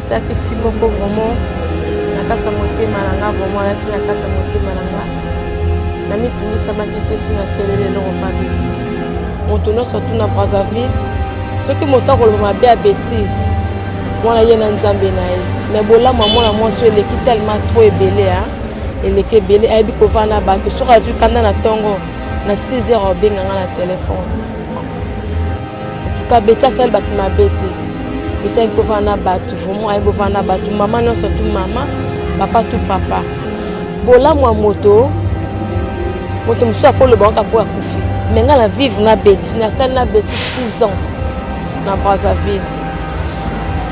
betiaki fi moko vraiment na kati ya motema na nga vraiment alaki na kati ya motema na nga na mitungisamaki te so na kelele eloko mpa beti moto nyonso tuna Brazzaville soki moto akoloba mabe ya beti mwana ye na nzambe na ye mais bolamu ya mwana mwasi eleki tellement trop ebele eleki ebele ayebi kovanda na bato soki azwi kanda na ntongo na 6 heures obenganga na telefone entuka beti asali bato mabe te beti ayebi kovanda na bato vraiment ayebi kovanda na bato mama nyonso tu mama papa tu papa bolamu ya moto mosusu akoloba waka po akufi mais nga na vivre na beti nasali na beti 6 ans na Brazzaville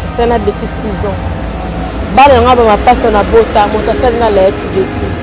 nasali na beti 6 ans bana nga bamapasa na bota moto asali nga layetu beti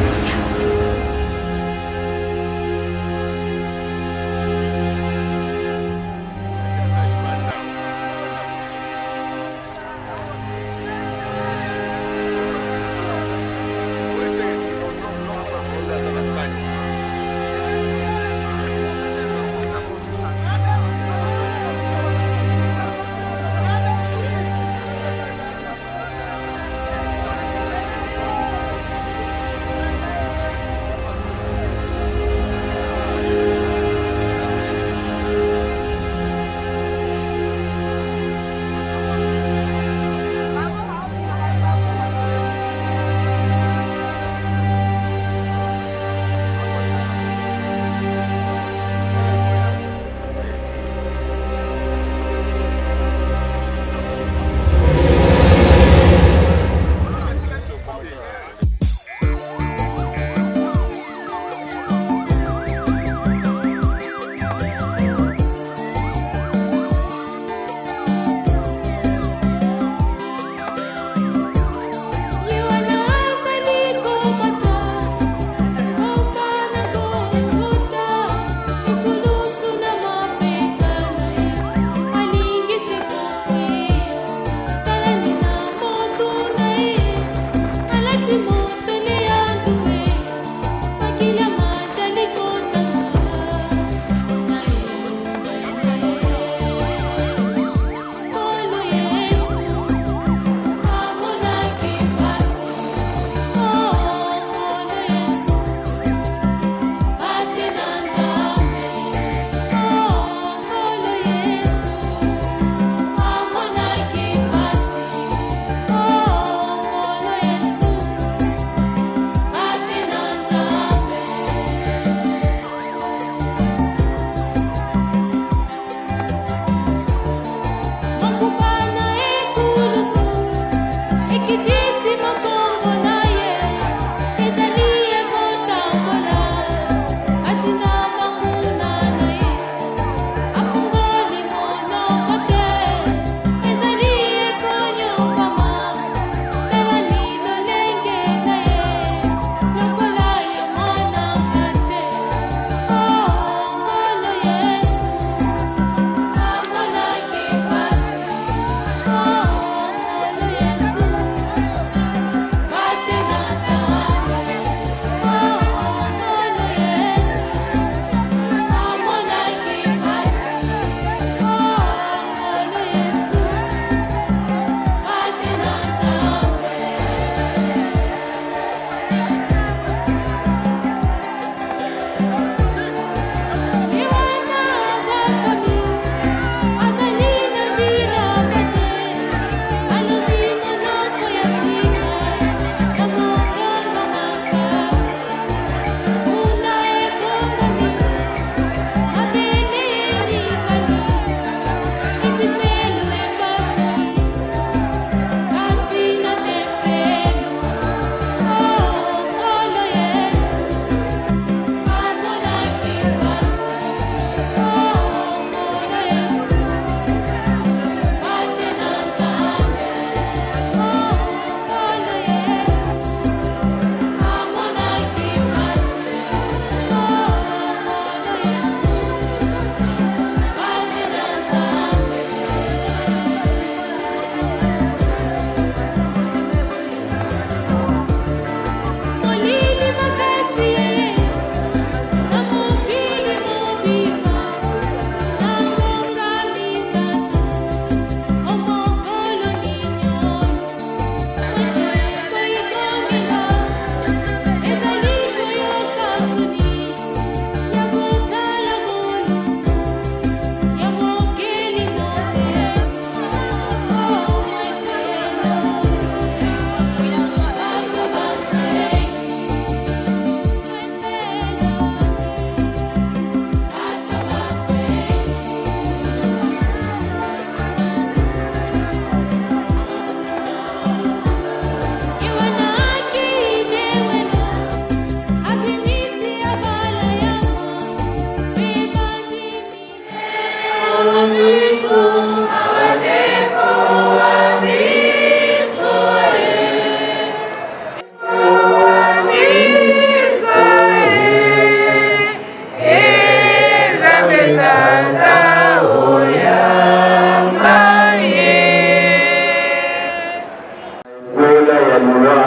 liwa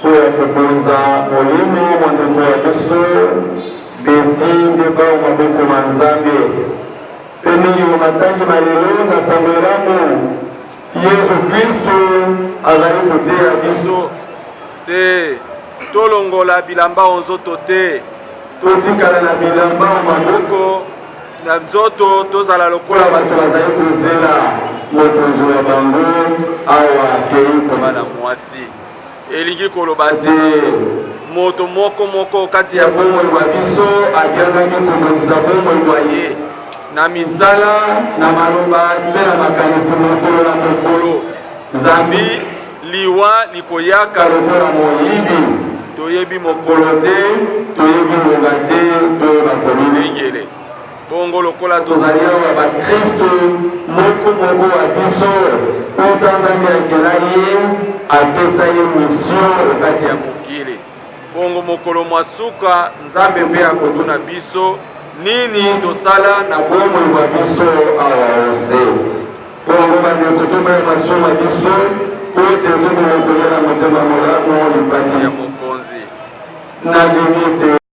pour kupunza molimo mwandeko wa biso beti ndeba maboko manzambe peni matangi malelo na samwelamu Yesu Kristo azali koteya biso te tolongola bilamba onzoto te totikala na bilamba maboko na nzoto tozala lokola bato bazali kozela mokonzi wa bango awa akei komana mwasi elingi koloba te moto moko kati ya bomoi bwa biso akiazaki kobongisa bomoi bwa ye na misala na maloba mpe na makanisi mokolo na mokolo zambi liwa likoyaka lokola moyibi toyebi mokolo te toyebi ngonga te toyeba kolingele bongo lokola tozali awa bakristo moko wa biso oyo nzambe akela ye apesa ye misio kati ya mokili bongo mokolo mwasuka nzambe mpe akotuna biso nini tosala na bomoi bwa biso awa ose bongo bandeko tobaya masoma biso oyo te tomokolela motema molamu lipati ya mokonzi na limite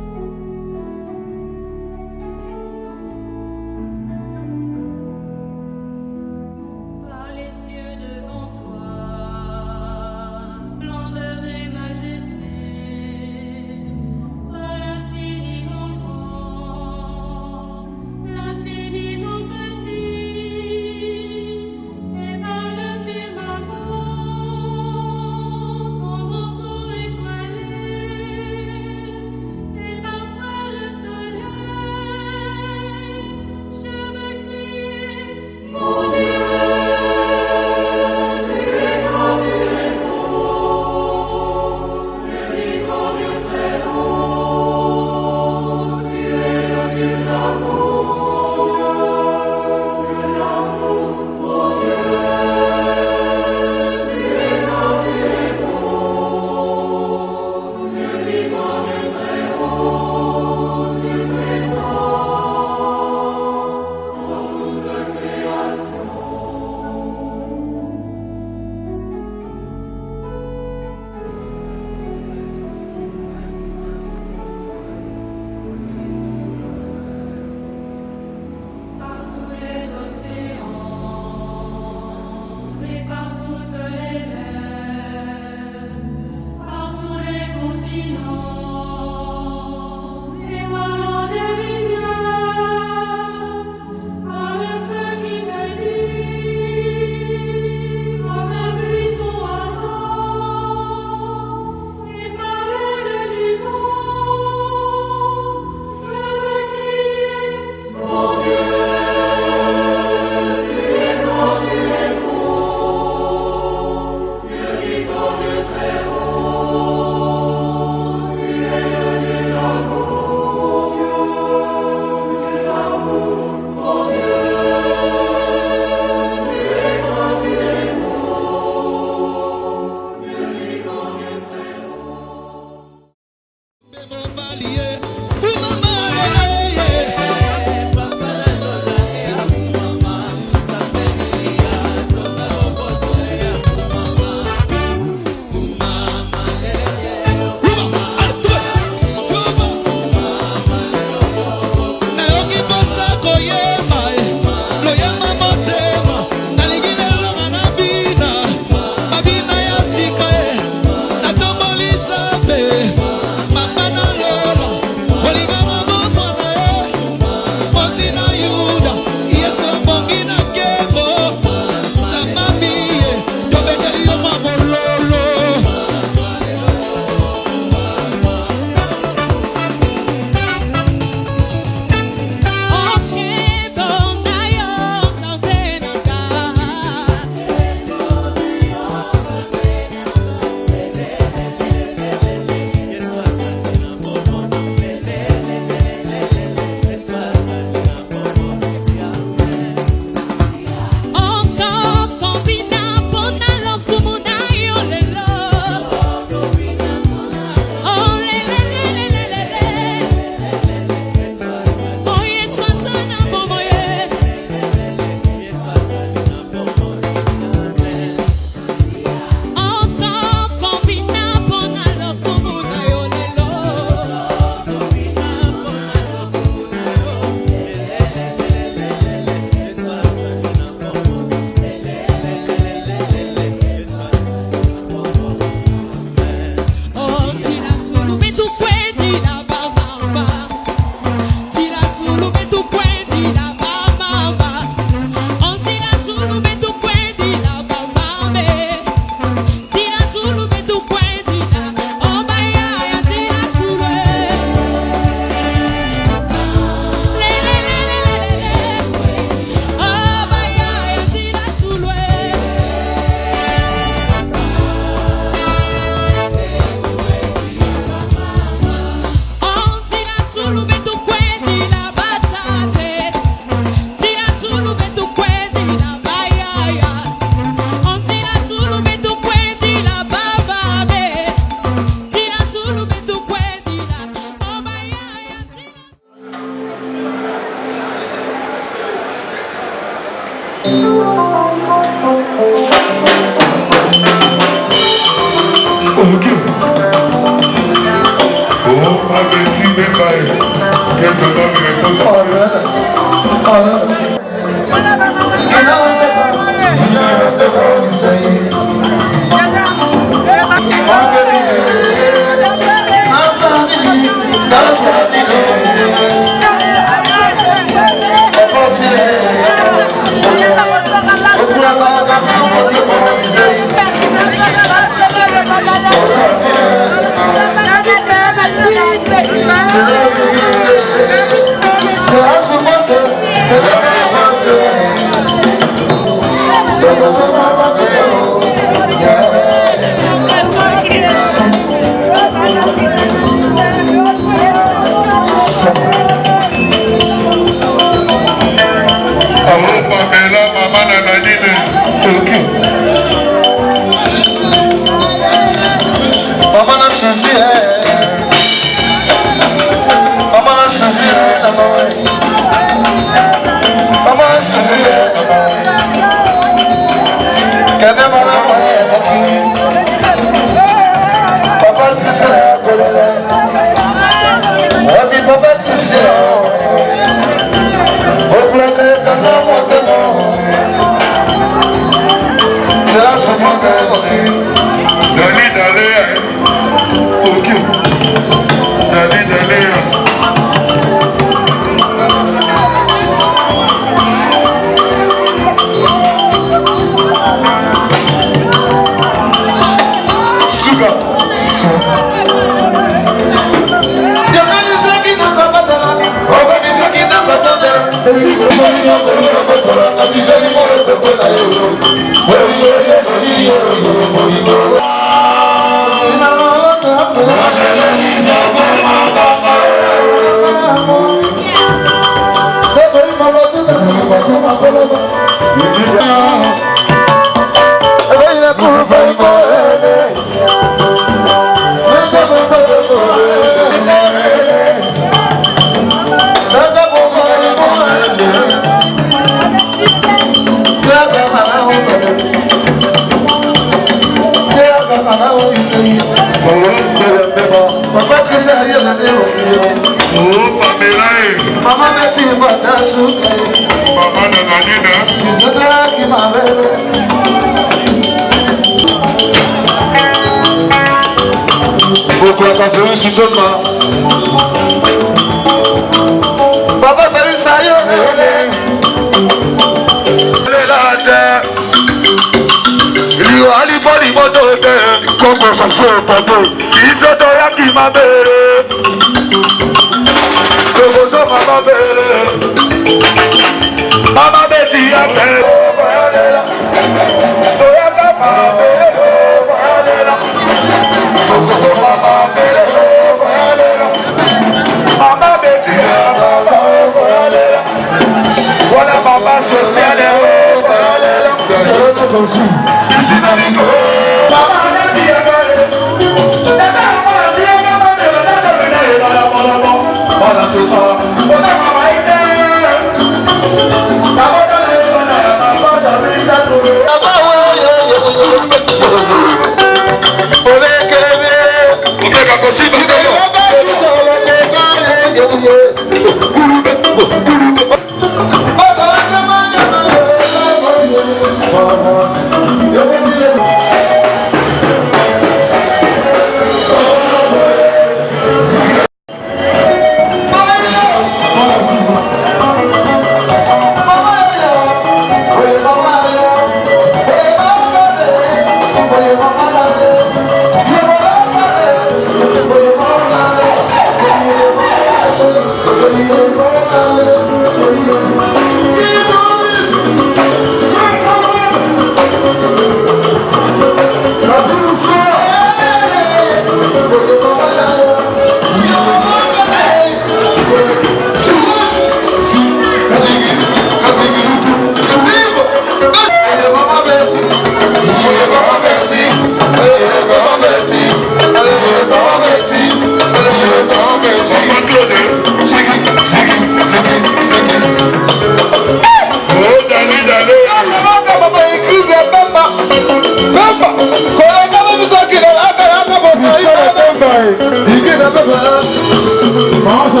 Vamos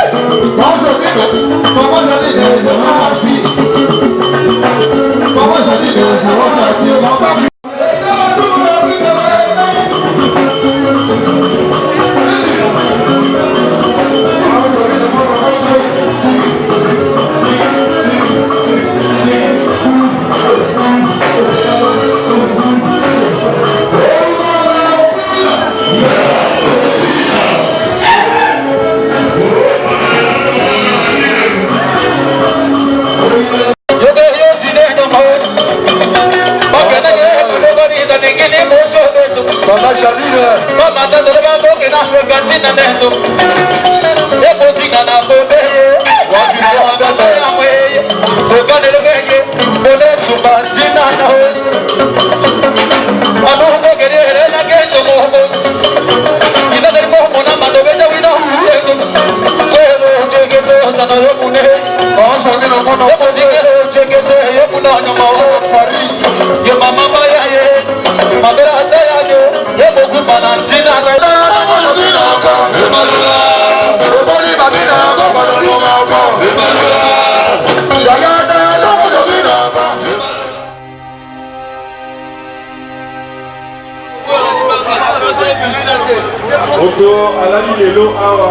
a Oto alali lelo awa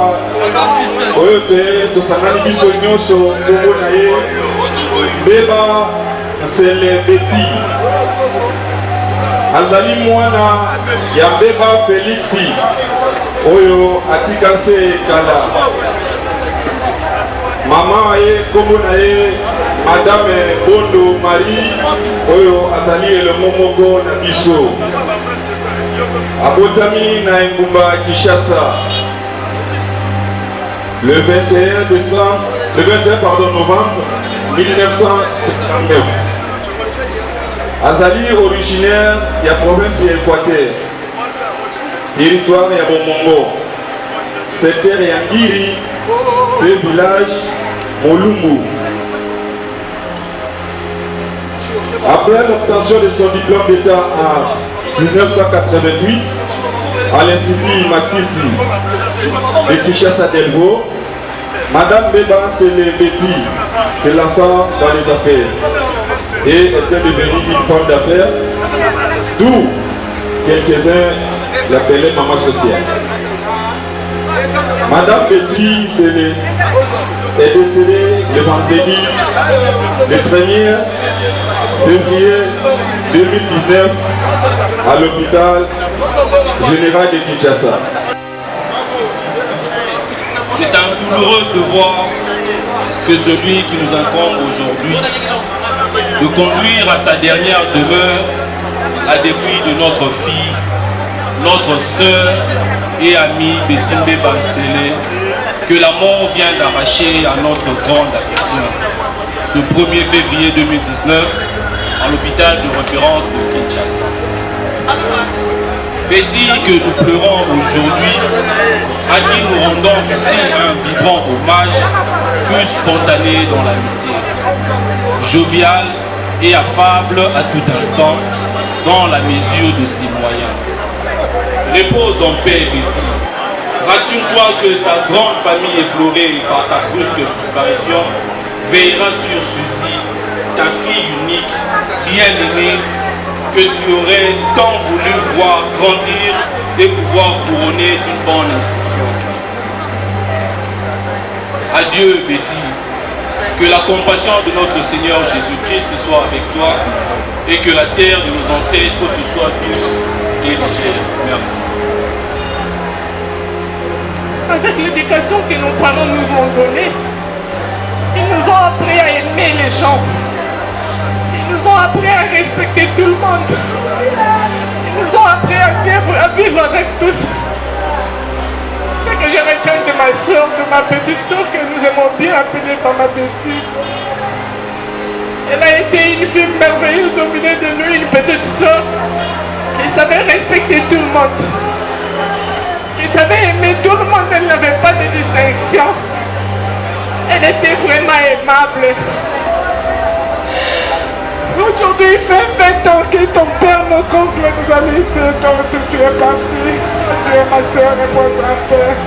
oyo te tosangani biso nyonso kombo na ye Mbeba Selebeti azali mwana ya Mbeba Felixi oyo atika se kala mama ye kombo na ye Madame Bondo Marie oyo azali elongo moko na biso abotami na engumba Kinshasa le 21 novembre 1959. Azali originaire ya province ya Équateur, territoire ya Bomongo, secteur ya Ngiri, le village Molumbu. Après l'obtention de son diplôme d'État en 1988 à l'Institut Matisi de Kinshasa Delvaux, Madame Mbeba Selebeti se lança dans les affaires et était devenue une femme d'affaires, d'où quelques-uns l'appelaient maman sociale. Madame Betty est décédée le vendredi le 1er février 2019 à l'hôpital général de Kinshasa. C'est un douloureux devoir que celui qui nous incombe aujourd'hui de conduire à sa dernière demeure à dépit de notre fille, notre sœur et amie Betty Mbeba Selebeti, que la mort vient d'arracher à notre grande affection. Ce 1er février 2019 à l'hôpital de référence de Kinshasa. Betty que nous pleurons aujourd'hui, à qui nous rendons ici un vibrant hommage, fut spontané dans l'amitié, jovial et affable à tout instant, dans la mesure de ses moyens. Repose en paix, Betty. Rassure-toi que ta grande famille éplorée par ta brusque disparition veillera sur Suzy, ta fille unique, bien-aimée, que tu aurais tant voulu voir grandir et pouvoir couronner d'une bonne instruction. Adieu, Betty. Que la compassion de notre Seigneur Jésus-Christ soit avec toi et que la terre de nos ancêtres te soit douce et légère. Merci. Avec l'éducation que nos parents nous ont donnée, ils nous ont appris à aimer les gens. Ils nous ont appris à respecter tout le monde. Ils nous ont appris à vivre avec tous. Ce que je retiens de ma soeur, de ma petite soeur que nous aimons bien appeler Maman Betty. Elle a été une fille merveilleuse au milieu de nous, une petite soeur qui savait respecter tout le monde. Qui savait aimer tout le monde, elle n'avait pas de distinction. Elle était vraiment aimable. Aujourd'hui, il fait 20 ans que ton père, notre oncle, nous a laissé, donc tu es parti. Tu es ma soeur et mon grand-père.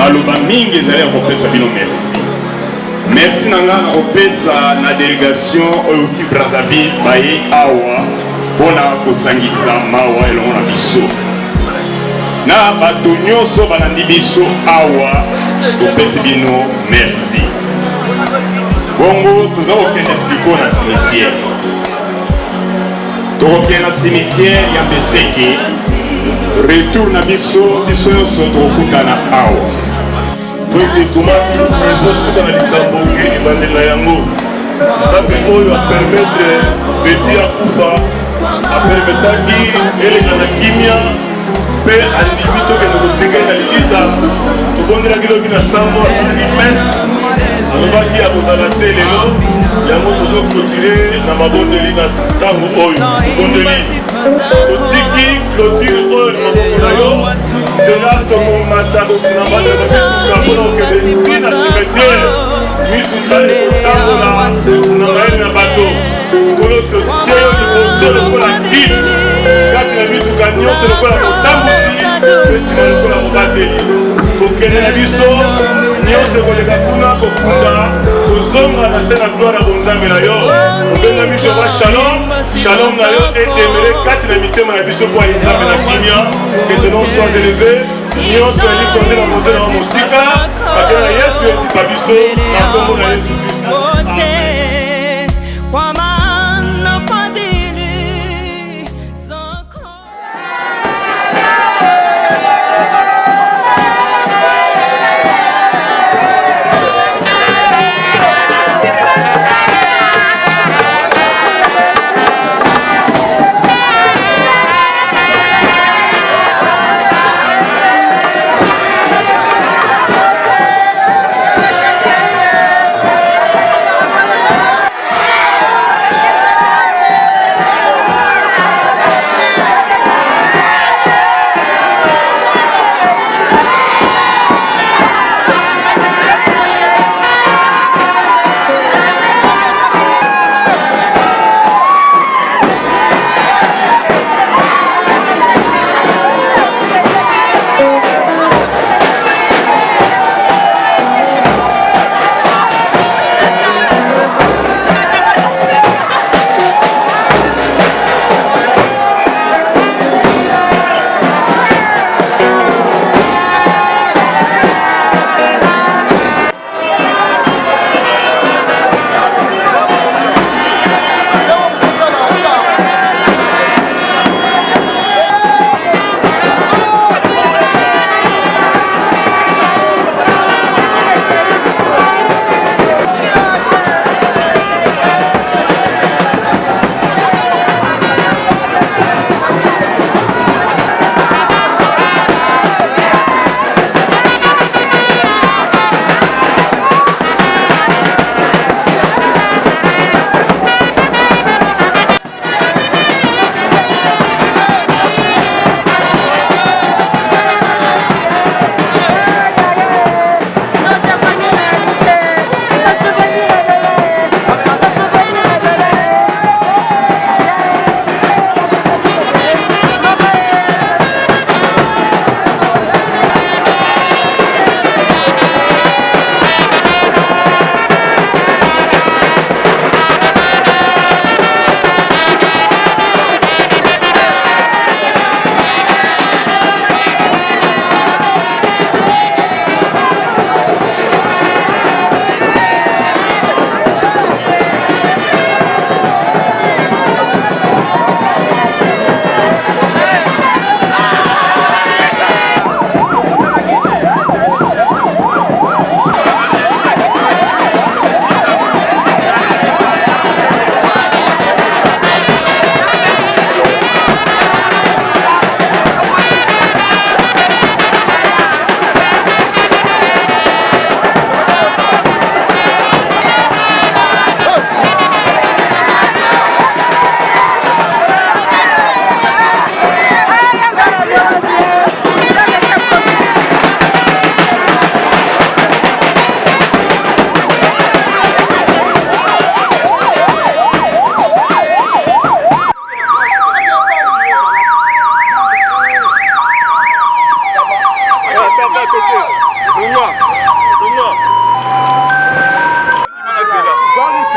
maloba mingi ezali ya kopesa bino merci. Merci nanga na kopesa na délégation oyo ti Brazzaville baye awa mpona kosangisa mawa elongo na biso. Na bato nyonso balandi biso awa topesi bino merci. Bongo toza kokende siko na cimetière. Tokokende na cimetière ya Beseke. Retour na biso nyonso tokokutana awa. Toyete tomati ezosuka na likambo ebandela yango. Nzambe oyo apermetre beti akufa apermetaki eleka na kimia mpe alimi tokende kosekeli na likita tobondelaki lobi na sango asali mese alobaki akozala te lelo yango tozoklotire na mabondeli na ntango oyo tobondeli totiki clotire oyo na maboko na yo nzela tokomata na bandela mpona kokende ti na cimetière misuta ekotambola na mayele na bato kolo totie yo liboso lokola kili kati na mituka nyonso lokola motambusi esina lokola mobateli kokende na biso nyonso koleka kuna kokunda kozonga na se na gloire ya bonzambe na yo obenga biso ba shalom shalom na yo etemele kati na mitema na biso po ayinzambe na kimia que te nom soit élevé nyonso elikonde na motema wa mosika bakela na yesu esipa biso na kombo na yesu kristo.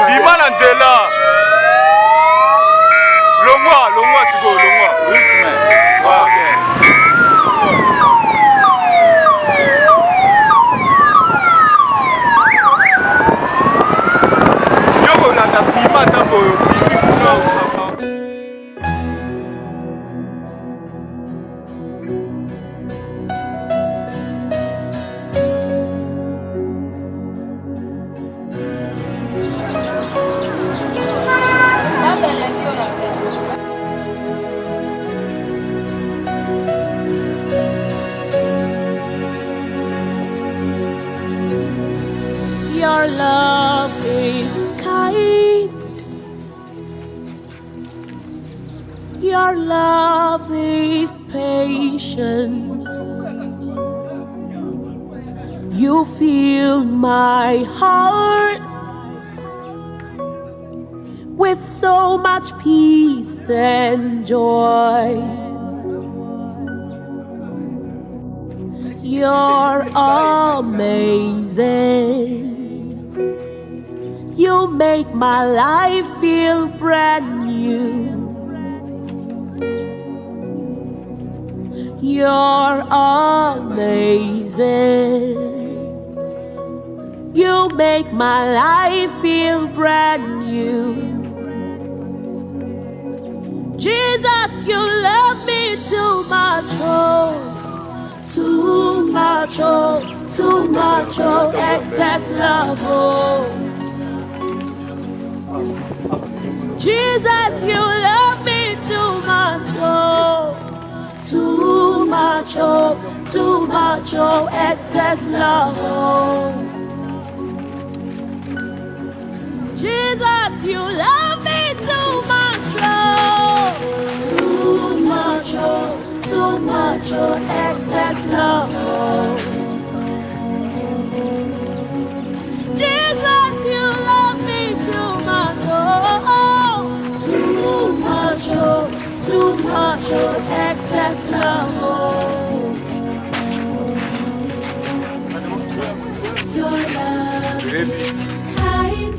Bima na nzela. Longwa siko longwa. Rythme. Okay. Yoko na tapima tambo. Your love is kind. Your love is patient. You fill my heart with so much peace and joy. You're amazing. You make my life feel brand new. You're amazing. You make my life feel brand new. Jesus, you love me too much, oh, too much, oh, too much, oh, excess love, oh. Jesus, you love me too much, oh, too much, oh, too much, oh, excess love, oh. Jesus, you love me too much, oh, too much, oh, too much, oh, excess love, oh. Jesus, you love me too much, oh, too much, oh, too much, oh, excess love, oh. Your love is kind.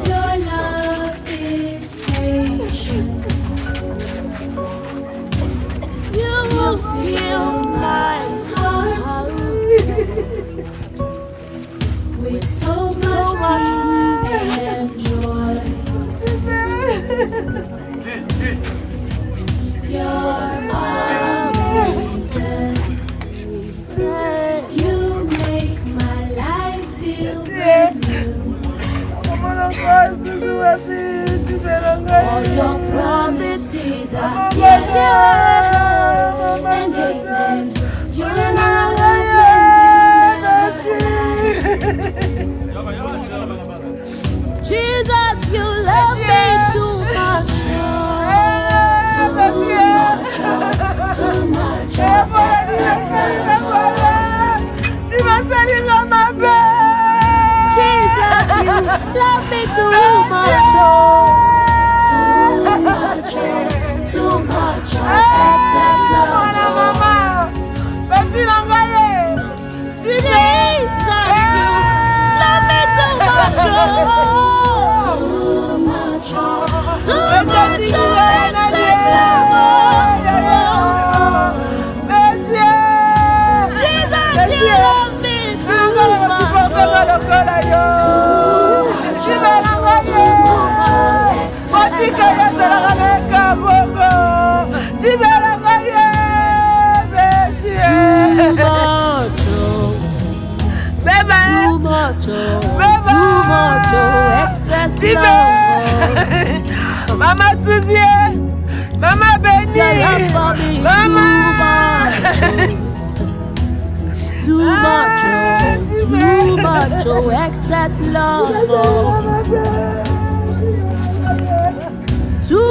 Your love is patient. You will fill my heart with so much and joy. You're amazing. You make my life feel brand new. All your promises are yes and amen. You're not Jesus, you love me too much, too much, Jesus, you love me too much, too much, excess love. Jesus, you love me too much, Mama Suzie, Mama Benny, Mama. Too much, oh, excess love. Too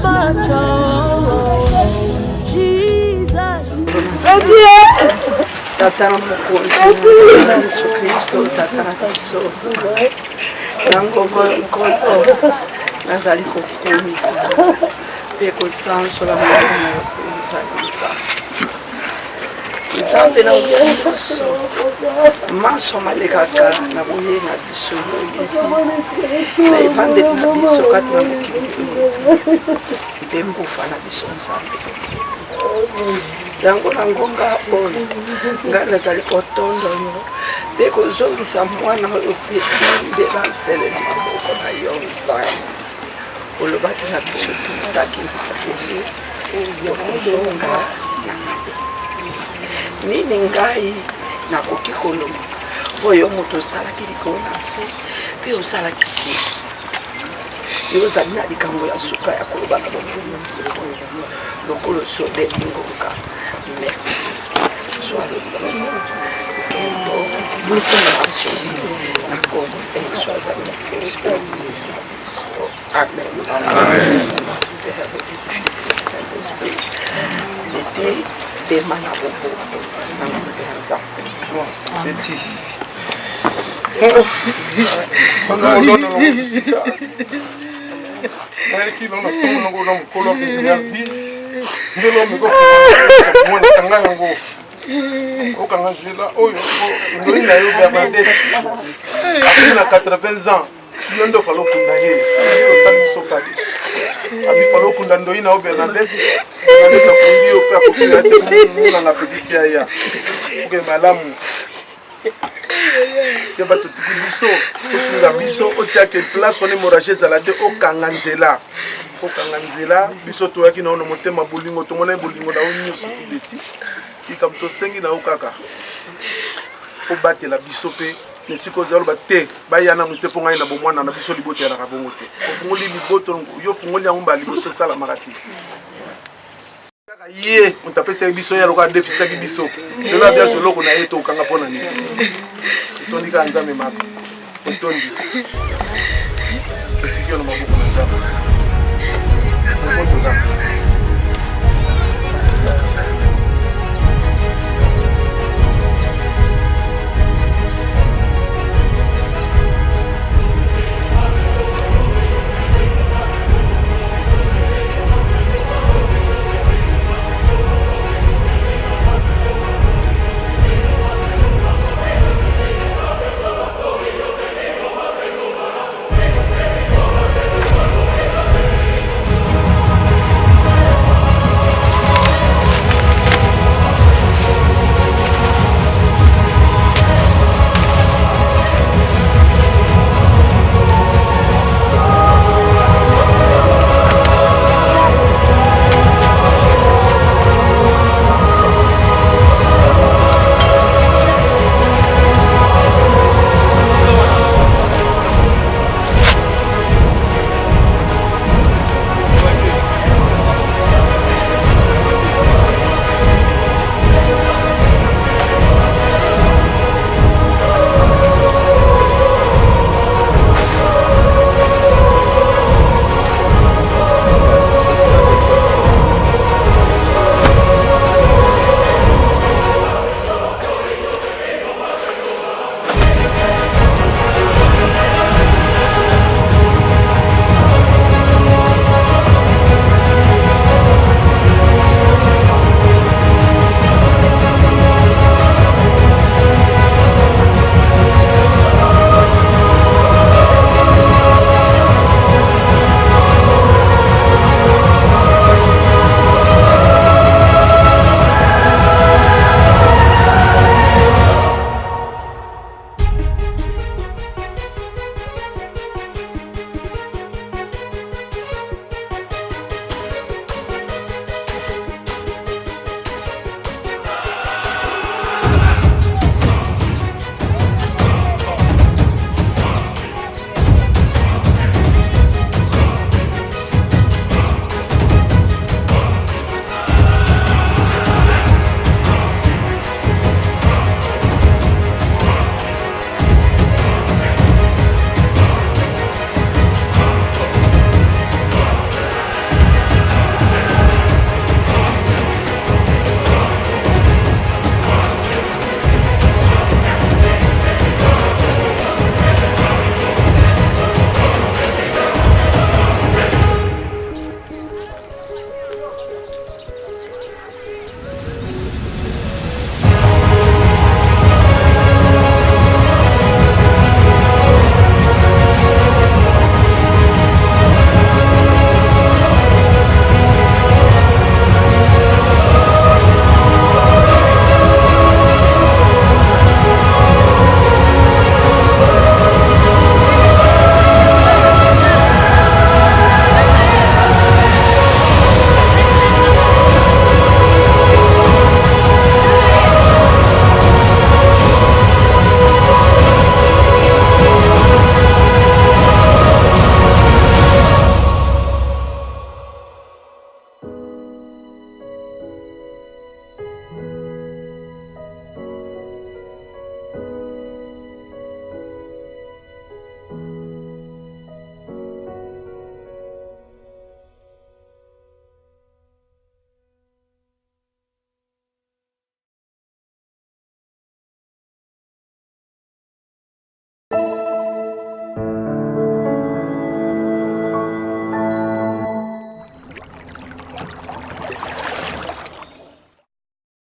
much, oh, Jesus. Tatana mukunzi Yesu Kristo tatana kiso nango mkono nazali kukumisa peko sanso la mwana kukumisa nzambe na nyonso maso malekaka na boye na biso na evandeli na biso kati na mokili mpe mbufa na biso nzambe yango na ngonga oyo ngai nazali kotondo yo mpe kozongisa mwana oyo mpe banseleli maboko na yo nzambe olobaki na biso tutaki na boye yokozonga nini ngai nakoki koloba oyo moto osalaki likolo na se mpe osalaki te yo ozali na likambo ya suka ya koloba na bomono lokolo sobeli ngonga merci soit le bonheur na kongo soit amen amen demana bobo yondo falo kunda ye osali sokali abi falo kunda ndoina o Bernadette Bernadette kundi o pa kokila te muna na petisia ya oke malamu ya bato tikibiso osunga biso otiake place on hémorragie zalade okanga nzela biso toyaki na ono motema bolingo tomona bolingo na onyoso kudeti ikabuto sengi na okaka obatela biso pe nesiko zalo bate bayana mute ponga na bomwana na biso liboto ya kabongo te ofungoli liboto yo fungoli ya umba liboso sala marati kaka ye mutapesa biso ya loka depista ki biso lelo abia soloko na yeto okanga pona ni tondi ka nzame mapa tondi sikio na mabuko na nzame